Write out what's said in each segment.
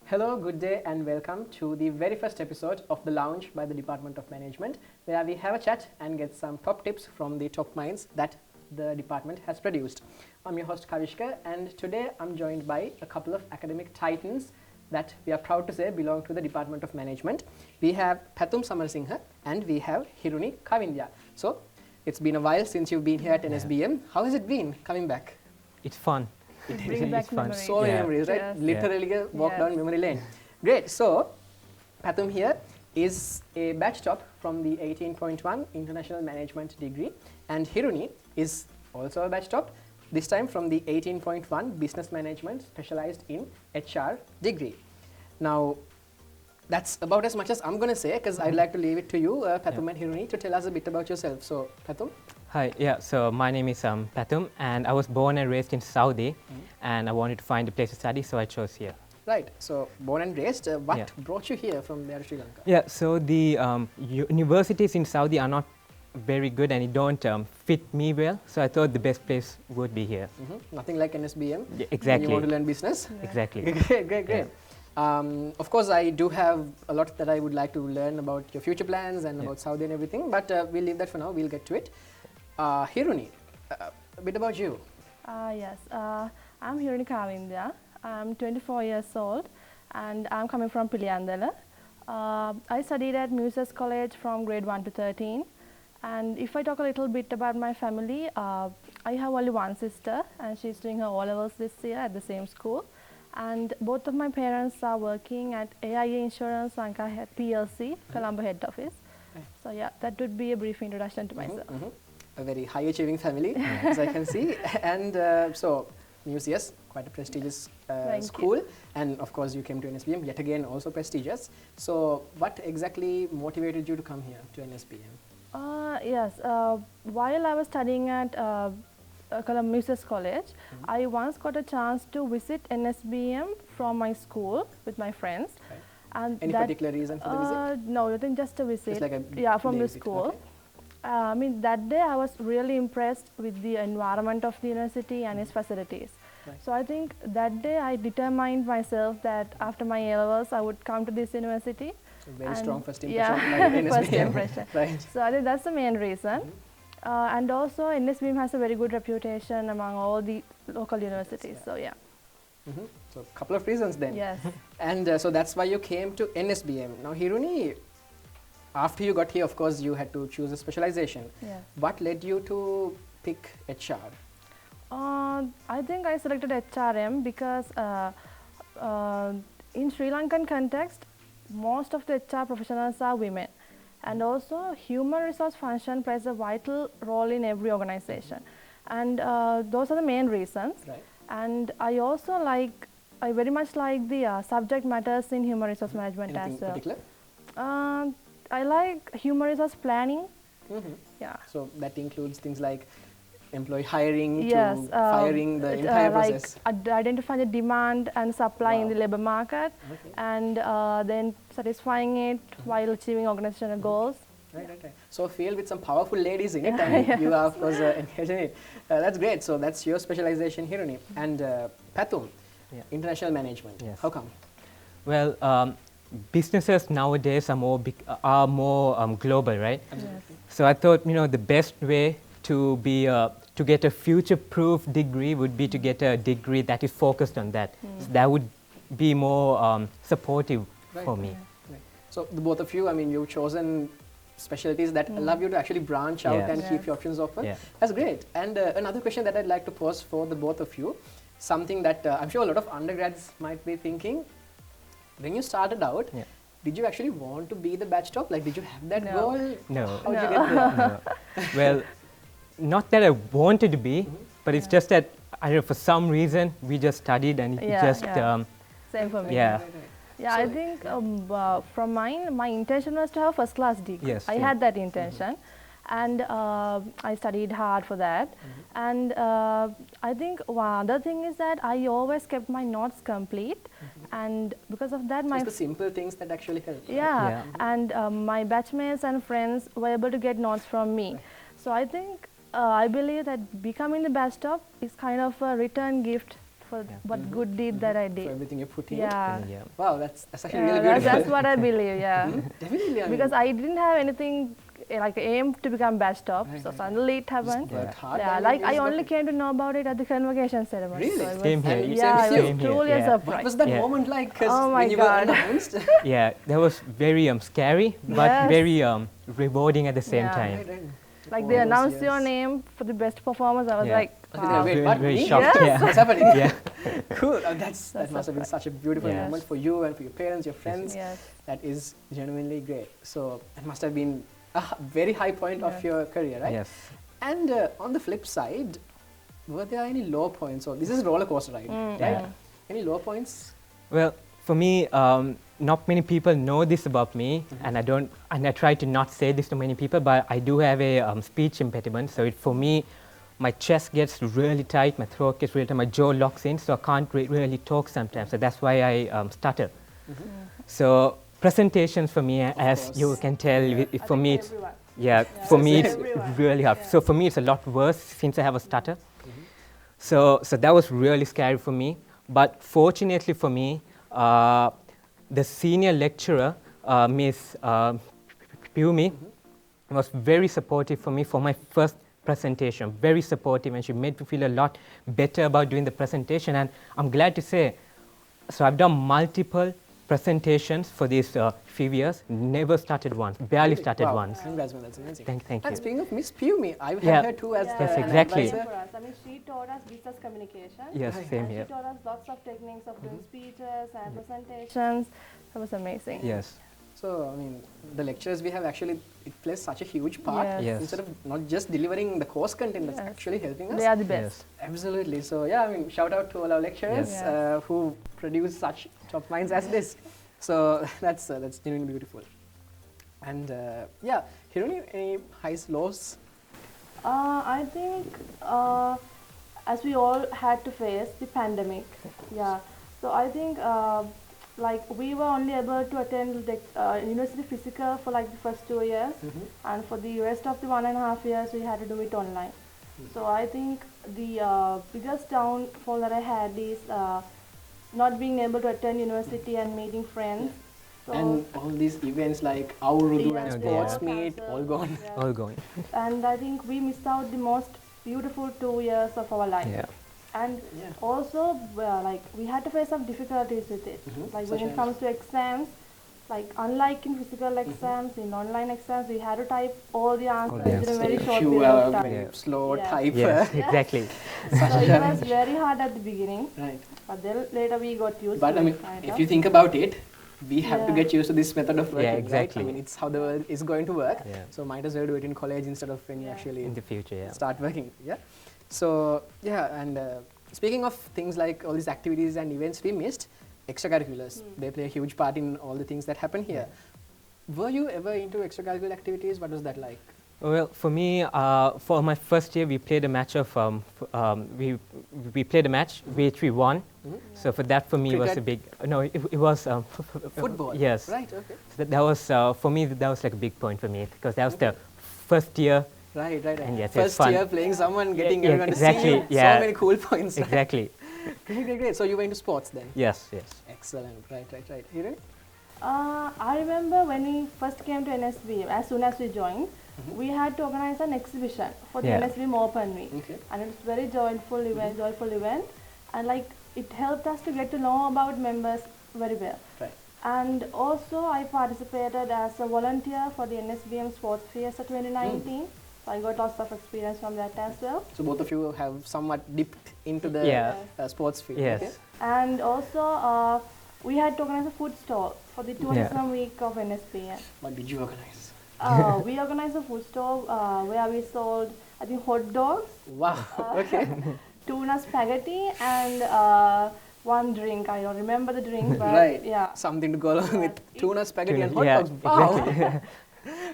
Hello, good day, and welcome to the very first episode of The Lounge by the Department of Management, where we have a chat and get some top tips from the top minds that the department has produced. I'm your host Kavishka, and today I'm joined by a couple of academic titans that we are proud to say belong to the Department of Management. We have Pathum Samarasingha and we have Hiruni Kavindya. So, it's been a while since you've been here at NSBM. How has it been coming back? It's fun. It brings back fun. memories. So many memories, right? Yes. Literally a walk down memory lane. Great. So, Pathum here is a batch top from the 18.1 International Management degree, and Hiruni is also a batch top, this time from the 18.1 Business Management specialized in HR degree. Now, that's about as much as I'm going to say, because I'd like to leave it to you, Pathum and Hiruni, to tell us a bit about yourself. So, Pathum? Hi, so my name is Pathum, and I was born and raised in Saudi, and I wanted to find a place to study, so I chose here. Right. So, born and raised, what brought you here from there to Sri Lanka? Yeah, so the universities in Saudi are not very good and it don't fit me well, so I thought the best place would be here. Nothing like NSBM. Yeah, exactly. You want to learn business? Yeah. Exactly. Great. Yeah. Of course, I do have a lot that I would like to learn about your future plans and about Saudi and everything, but we'll leave that for now. We'll get to it. Hiruni, a bit about you. Yes, I'm Hiruni Kavindya. I'm 24 years old and I'm coming from Piliyandala. I studied at Muses College from grade 1 to 13. And if I talk a little bit about my family, I have only one sister and she's doing her O-levels this year at the same school. And both of my parents are working at AIA Insurance Lanka PLC, Colombo head office. So yeah, that would be a brief introduction to myself. A very high achieving family, as I can see. And so, Muses, quite a prestigious school. And of course, you came to NSBM, yet again also prestigious. So, what exactly motivated you to come here to NSBM? Yes, while I was studying at Muses College, I once got a chance to visit NSBM from my school with my friends. Right. And Any particular reason for the visit? No, I think just a visit. Just like from the visit. school. Okay. I mean, that day I was really impressed with the environment of the university and its facilities. Right. So I think that day I determined myself that after my A-levels I would come to this university. So very strong first impression. Yeah, by NSBM. first impression. Right. So I think that's the main reason. And also NSBM has a very good reputation among all the local universities. So yeah. So a couple of reasons then. Yes. And so that's why you came to NSBM. Now, Hiruni, after you got here, of course, you had to choose a specialization. Yes. What led you to pick HR? I think I selected HRM because in Sri Lankan context, most of the HR professionals are women. And also, human resource function plays a vital role in every organization. And those are the main reasons. Right. And I very much like the subject matters in human resource management Anything as well. particular? I like human resource planning. Yeah. So that includes things like employee hiring Yes, to firing, the entire process. Like identifying the demand and supply in the labor market, and then satisfying it while achieving organizational goals. Right. So a field with some powerful ladies in it, and you are of course engaged in it. That's great. So that's your specialization, Hiruni. And Pathum, international management. Yes. How come? Well, businesses nowadays are more global, right? Absolutely. So I thought, the best way to be to get a future-proof degree would be to get a degree that is focused on that. So that would be more supportive for me. Right. So the both of you, I mean, you've chosen specialties that allow you to actually branch out and keep your options open. Yeah. That's great. And another question that I'd like to pose for the both of you, something that I'm sure a lot of undergrads might be thinking. When you started out, did you actually want to be the batch top? Like, did you have that goal? No. How did you get there? No. Well, not that I wanted to be, but it's just that, I don't know, for some reason, we just studied and it just... Same for me. Yeah. Yeah, so I think from mine, my intention was to have first class degree. Yes, I had that intention. And I studied hard for that. And I think one other thing is that I always kept my notes complete. And because of that, Just the simple things that actually help. Yeah. And my batchmates and friends were able to get notes from me. So I think, I believe that becoming the batch top is kind of a return gift for what good deed that I For did. everything you put in. Yeah. Yeah. Wow, that's actually Yeah, really beautiful. that's what I believe, yeah. Definitely. I Because mean, I didn't have anything like aim to become batch top, Right, so right, suddenly it just happened. worked hard. Yeah, and like it I is only working. came to know about it at the convocation ceremony. Really? So it Same was, here. yeah, Same it here. was truly a Yeah. What surprise. was that Yeah. moment like? 'Cause Oh my when you God. were announced. Yeah, that was very scary, but Yes. very rewarding at the same Yeah. time. Right, right. Like All they those announced your years. name for the best performance. I was Yeah. like, I was wow. like, wait, Very, what? very Me? shocked. Yes. Yeah. What's happening? Yeah. Cool. That That's must have been such a beautiful Yes. moment for you and for your parents, your friends. Yes. That is genuinely great. So it must have been a very high point of Yeah. your career, right? Yes. And on the flip side, were there any low points? Or this is roller coaster ride, right? Yeah. Any low points? Well, for me, not many people know this about me, and I try to not say this to many people, but I do have a speech impediment. So for me, my chest gets really tight, my throat gets really tight, my jaw locks in, so I can't really talk sometimes. So that's why I stutter. So presentations for me, as you course. can tell, for me, it's Everyone. for me it's Everyone. really hard. Yeah. So for me, it's a lot worse since I have a stutter. So that was really scary for me. But fortunately for me, the senior lecturer, Miss Pumi, was very supportive for me for my first presentation. Very supportive, and she made me feel a lot better about doing the presentation. And I'm glad to say, so I've done multiple presentations for these few years. Never started once. Barely Really? started Wow. once. Congrats, man, that's amazing. Thank And you. speaking of Miss Pumi, I've Yeah. had her too as Yeah. the Yes, an exactly. advisor. For us. I mean, she taught us business communication. Yes, Right. same And here. she taught us lots of techniques of doing speeches and presentations. That was amazing. Yes. So, I mean, the lectures we have actually, it plays such a huge part. Yes. Yes. Instead of not just delivering the course content, that's Yes. actually helping us. They are the Yes. best. Absolutely. So, yeah, I mean, shout out to all our lecturers Yes. who produce such top minds as this. So, that's genuinely beautiful. And, yeah, Hiruni, any highs, lows? I think as we all had to face the pandemic, yeah. So I think like we were only able to attend the university physical for like the first 2 years, and for the rest of the 1.5 years we had to do it online. So I think the biggest downfall that I had is not being able to attend university and meeting friends. So And all these events like Aurudu Yeah, and they sports are meet, cancelled. all gone. Yeah. All going. And I think we missed out the most beautiful 2 years of our life. Yeah. And Yeah. also, like we had to face some difficulties with it. Like when Such it as? comes to exams, like unlike in physical exams, in online exams, we had to type all the answers the in a answers. very short Few period of time. very Yeah. slow Yeah. type. Yes, exactly. So it was very hard at the beginning, Right. but then later we got used But to I mean, it. kind if of. you think about it, we have to Yeah. get used to this method of working, exactly. right? I mean, it's how the world is going to work. Yeah. So might as well do it in college instead of when you Yeah. actually In the future, yeah. start working. Yeah. So yeah, and speaking of things like all these activities and events we missed, extracurriculars, they play a huge part in all the things that happen here. Were you ever into extracurricular activities? What was that like? Well, for me, for my first year, we played a match of we played a match which we won. So for that, for me, was a Cricket? big no. It was Football. Yes. Right. Okay. So that was for me. That was like a big point for me because that was the first year. Right. Right. And yes, it's First fun. year playing someone, getting yeah, everyone to see exactly, you. yeah. So many cool points. Right? Exactly. Great. Great. Great. So you were into sports then. Yes. Yes. Excellent. Right. Right. Right. Hiren? I remember when we first came to NSBM, as soon as we joined, we had to organize an exhibition for the Yeah. NSBM Open Week. Okay. And it was very joyful event, and like it helped us to get to know about members very well. Right. And also I participated as a volunteer for the NSBM Sports Fiesta 2019. So I got lots of experience from that as well. So both of you have somewhat dipped into the Yeah. sports field. Yes. Okay? And also we had to organize a food stall for the tourism week of NSBM. What did you organize? We organized a food stall where we sold, I think, hot dogs, Wow. Okay. tuna spaghetti, and one drink. I don't remember the drink, but Right. yeah. Something to go along with tuna, spaghetti, and hot yeah, dogs. Wow.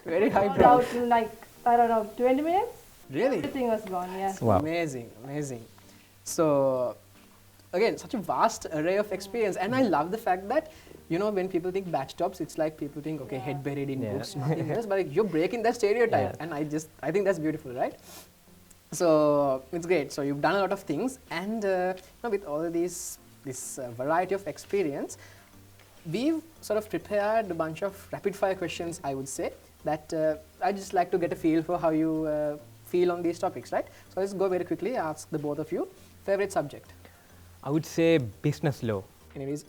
Very high Sold praise. out in like, I don't know, 20 minutes. Really? Everything was gone. Yes. Wow. Amazing. Amazing. So, again, such a vast array of experience, and I love the fact that, you know, when people think batch tops, it's like people think, okay, head buried in Yeah. books, nothing else, but like, you're breaking that stereotype, Yeah. and I think that's beautiful, right? So it's great. So you've done a lot of things, and with all this variety of experience, we've sort of prepared a bunch of rapid fire questions, I would say, that I just like to get a feel for how you feel on these topics, right? So let's go very quickly, ask the both of you, favorite subject? I would say business law. Anyways,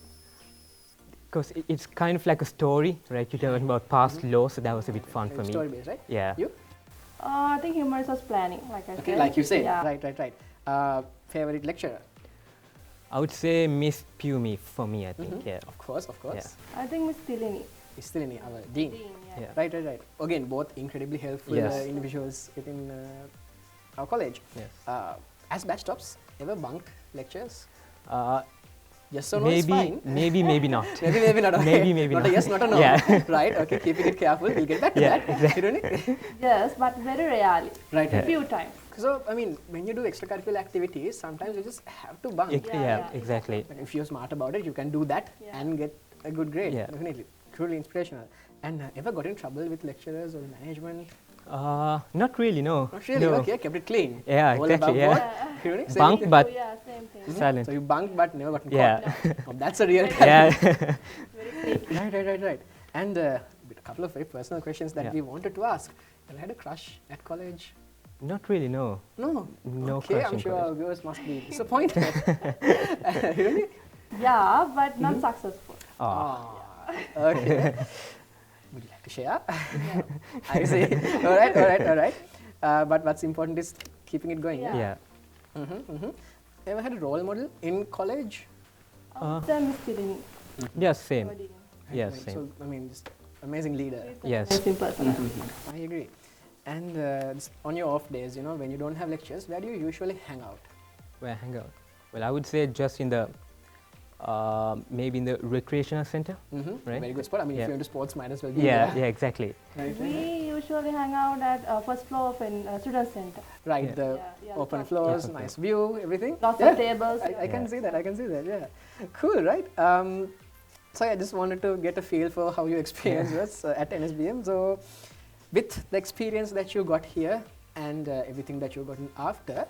Because it's kind of like a story, right? You learn about past law, so that was a bit fun for me. story based, right? Yeah. You? I think human resource planning, like I Okay, said. like you say, Yeah. right. Favorite lecturer? I would say Miss Pumi for me, I think, yeah. Of course. I think Miss Tilini. Is still in our dean. Yeah. Right. Again, both incredibly helpful Yes. individuals within our college. Yes. As batch tops, ever bunked lectures? Uh, Yes or no is fine. maybe not. Maybe not. Okay. Maybe not. not. A yes, not a no. Yeah. Right. Okay. Keeping it careful. We'll get back to Yeah, that. Hiruni? Yes, but very rarely. Right. A few times. So I mean, when you do extracurricular activities, sometimes you just have to bunk. Yeah, exactly. But if you're smart about it, you can do that Yeah. and get a good grade. Yeah. Definitely. Truly inspirational. And ever got in trouble with lecturers or management? Not really, no. Not really. No. Okay. Kept it clean. Yeah, All exactly, above yeah. board. Hiruni, same Bunk, thing? but Oh, yeah, same thing. silent. So you bunked but never gotten Yeah. caught. Oh, that's a real Yeah. Right. And a couple of very personal questions that Yeah. we wanted to ask. Have you had a crush at college? Not really, no. No. No Okay, crush I'm in sure college. our viewers must be disappointed. Really? Yeah, but not successful. Oh. Okay. Would you like to share? I see. All right. But what's important is keeping it going. Yeah. Yeah. Ever had a role model in college? Then Miss Tilini. Yes, same. Right. Yes, Right. same. So, I mean, just amazing leader. Yes. Amazing person. I agree. And on your off days, when you don't have lectures, where do you usually hang out? Where I hang out? Well, I would say just in the, maybe in the recreational center. Right. Very good spot. I mean, if Yeah. you're into sports, might as well be Yeah, there. yeah, exactly. Right. We usually hang out at first floor of a student center. Right, Yeah. the Yeah, open lots- floors, Yeah. nice view, everything. Lots Yeah, of tables. I can Yeah. see that, yeah. Cool, right? So I just wanted to get a feel for how your experience was at NSBM. So with the experience that you got here and everything that you've gotten after,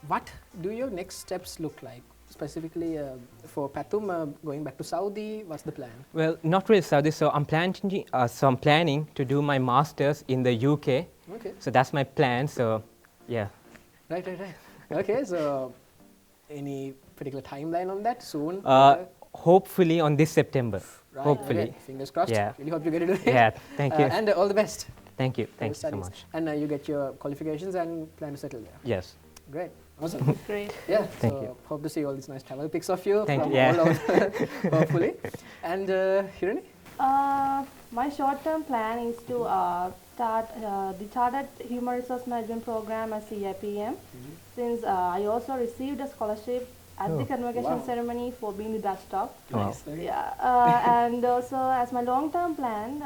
what do your next steps look like? Specifically for Pathum, going back to Saudi, what's the plan? Well, not really Saudi. So I'm planning to do my masters in the UK. Okay, So that's my plan. So, yeah. right. Okay, so any particular timeline on that? Soon? Hopefully on this September. Right, Hopefully. okay. Fingers crossed. Yeah. Really hope you get it right. Yeah. Thank you. And all the best. Thank you. for Thank your you so studies. much. And you get your qualifications and plan to settle there. Yes. Great. Awesome. Great. Yeah. Thank so you. hope to see all these nice travel pics of you Thank from you, yeah. all over, hopefully. And Hiruni? My short-term plan is to start the Chartered Human Resource Management program at CIPM, since I also received a scholarship at the Oh. convocation Wow. ceremony for being the Dutch top. Wow. Nice. Okay. Yeah, and also as my long-term plan,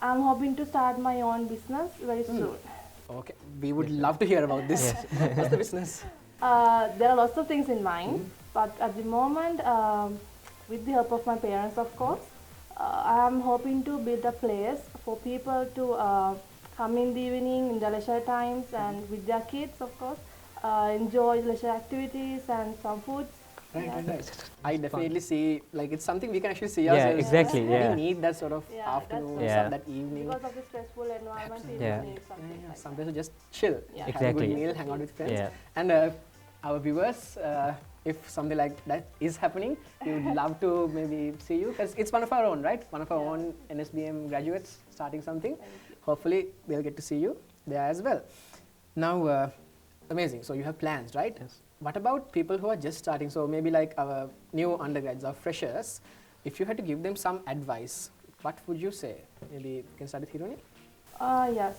I'm hoping to start my own business very soon. Okay. We would love to hear about this. What's the business? There are lots of things in mind, but at the moment, with the help of my parents, of course, I am hoping to build a place for people to come in the evening in the leisure times and with their kids, of course, enjoy leisure activities and some foods. Right. I definitely see, like, it's something we can actually see Yeah, ourselves. exactly, We yeah. need that sort of Yeah, afternoon, that's right. that evening. Because of the stressful environment, people Yeah. need something like Sometimes to just chill, Yeah. have a Exactly. good meal, hang out with friends. Yeah. And our viewers, if something like that is happening, we would love to maybe see you, because it's one of our own, right? One of our Yeah. own NSBM graduates starting something. Thank you. Hopefully, we'll get to see you there as well. Now, amazing. So you have plans, right? Yes. What about people who are just starting? So maybe like our new undergrads, our freshers. If you had to give them some advice, what would you say? Maybe you can start with Hiruni. Yes,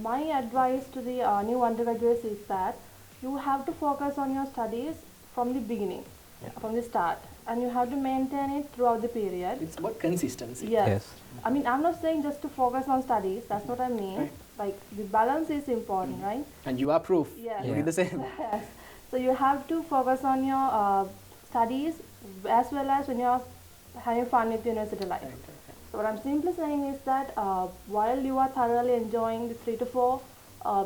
my advice to the new undergraduates is that you have to focus on your studies from the beginning, from the start, and you have to maintain it throughout the period. It's about consistency. Yes. I mean, I'm not saying just to focus on studies, that's what I mean. Right. Like, the balance is important, right? And you are proof. Yeah. You did the same. Yes. So you have to focus on your studies as well as when you're having fun with university life. Right. So what I'm simply saying is that while you are thoroughly enjoying the 3 to 4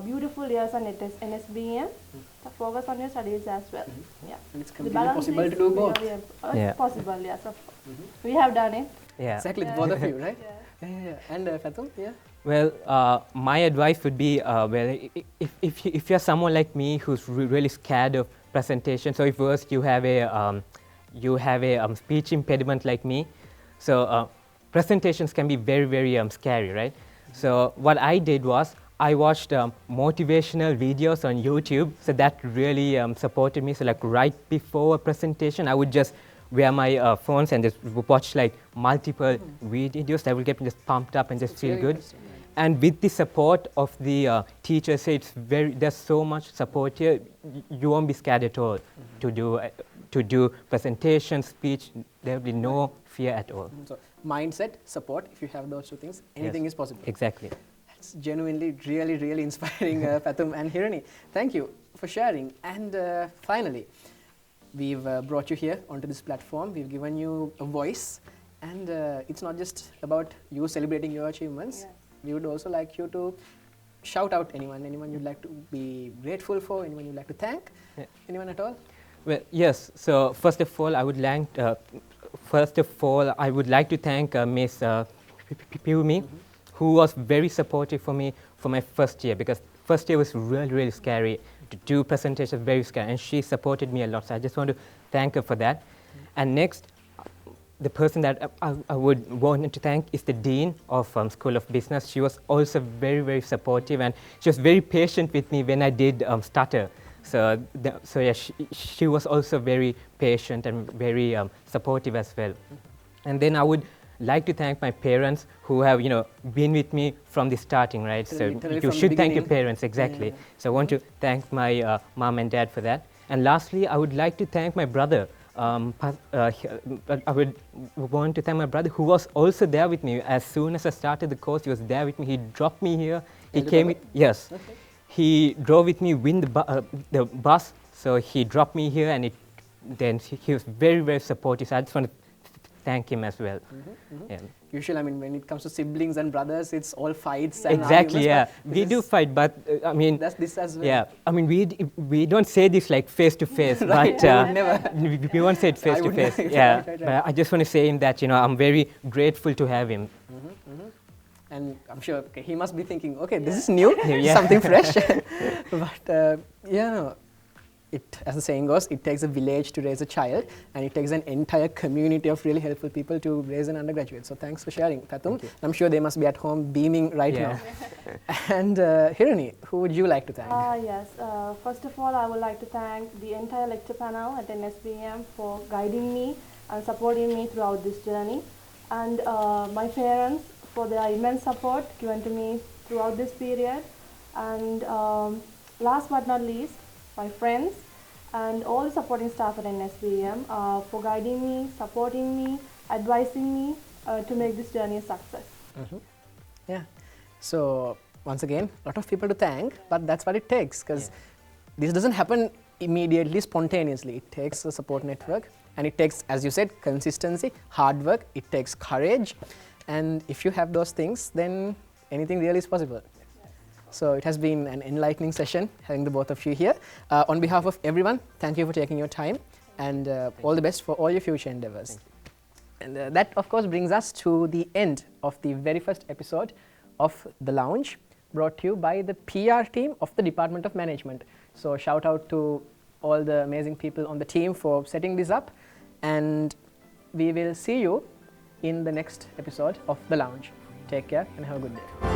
beautiful years on NSBM. So focus on your studies as well. Yeah. And it's The completely balance possible is to do both. really Yeah. possible, yes. Of course. We have done it. Yeah. Exactly, Yeah. both of you, right? Yeah. Yeah. And Pathum, yeah? Well, my advice would be, if you're someone like me who's really scared of presentations, or if worse, you have a speech impediment like me, so presentations can be very, very scary, right? So what I did was, I watched motivational videos on YouTube, so that really supported me. So like right before a presentation, I would just wear my phones and just watch like multiple videos that will get me just pumped up and just feel Really good. interesting, right? And with the support of the teachers, there's so much support here. You won't be scared at all to do presentation, speech. There will be no fear at all. So mindset, support, if you have those two things, anything Yes. is possible. Exactly. That's genuinely really, really inspiring, Pathum and Hiruni. Thank you for sharing. And finally, we've brought you here onto this platform. We've given you a voice. And it's not just about you celebrating your achievements. Yes. We would also like you to shout out anyone you'd like to be grateful for, anyone you'd like to thank, Yeah. anyone at all? Well, yes. So first of all, I would like to thank Miss Hiruni, who was very supportive for me for my first year, because first year was really, really scary. To do presentations, very scary, and she supported me a lot. So I just want to thank her for that. And next, the person that I would want to thank is the Dean of School of Business. She was also very, very supportive, and she was very patient with me when I did stutter. So yeah, she was also very patient and very supportive as well. And then I would like to thank my parents who have, been with me from the starting, right? So Literally you from the should thank your beginning. parents, exactly. Yeah. So I want to thank my mom and dad for that. And lastly, I would like to thank my brother. I would want to thank my brother, who was also there with me. As soon as I started the course, he was there with me. He dropped me here. He Elder came, brother? yes. Okay. He drove with me with the bus, so he dropped me here, and then he was very, very supportive. So I just want to thank him as well. Yeah. Usually, I mean, when it comes to siblings and brothers, it's all fights and Exactly, yeah. arguments, but We do fight, but I mean, that's this as well. yeah. I mean, we don't say this like face to face, Right, but I would never. we won't say it face I to would face. never. Yeah, Right. but I just want to say him that I'm very grateful to have him. And I'm sure he must be thinking, okay, this is new, Yeah. something fresh. But as the saying goes, it takes a village to raise a child, and it takes an entire community of really helpful people to raise an undergraduate. So thanks for sharing, Pathum. I'm sure they must be at home beaming right Yeah. now. And Hiruni, who would you like to thank? Yes. First of all, I would like to thank the entire lecture panel at NSBM for guiding me and supporting me throughout this journey, and my parents for their immense support given to me throughout this period, and last but not least, my friends and all the supporting staff at NSBM for guiding me, supporting me, advising me to make this journey a success. Yeah. So once again, a lot of people to thank, but that's what it takes, because this doesn't happen immediately, spontaneously. It takes a support network, and it takes, as you said, consistency, hard work, it takes courage, and if you have those things, then anything really is possible. So it has been an enlightening session having the both of you here. On behalf of everyone, thank you for taking your time, and all the best for all your future endeavors. And that, of course, brings us to the end of the very first episode of The Lounge, brought to you by the PR team of the Department of Management. So shout out to all the amazing people on the team for setting this up, and we will see you in the next episode of The Lounge. Take care and have a good day.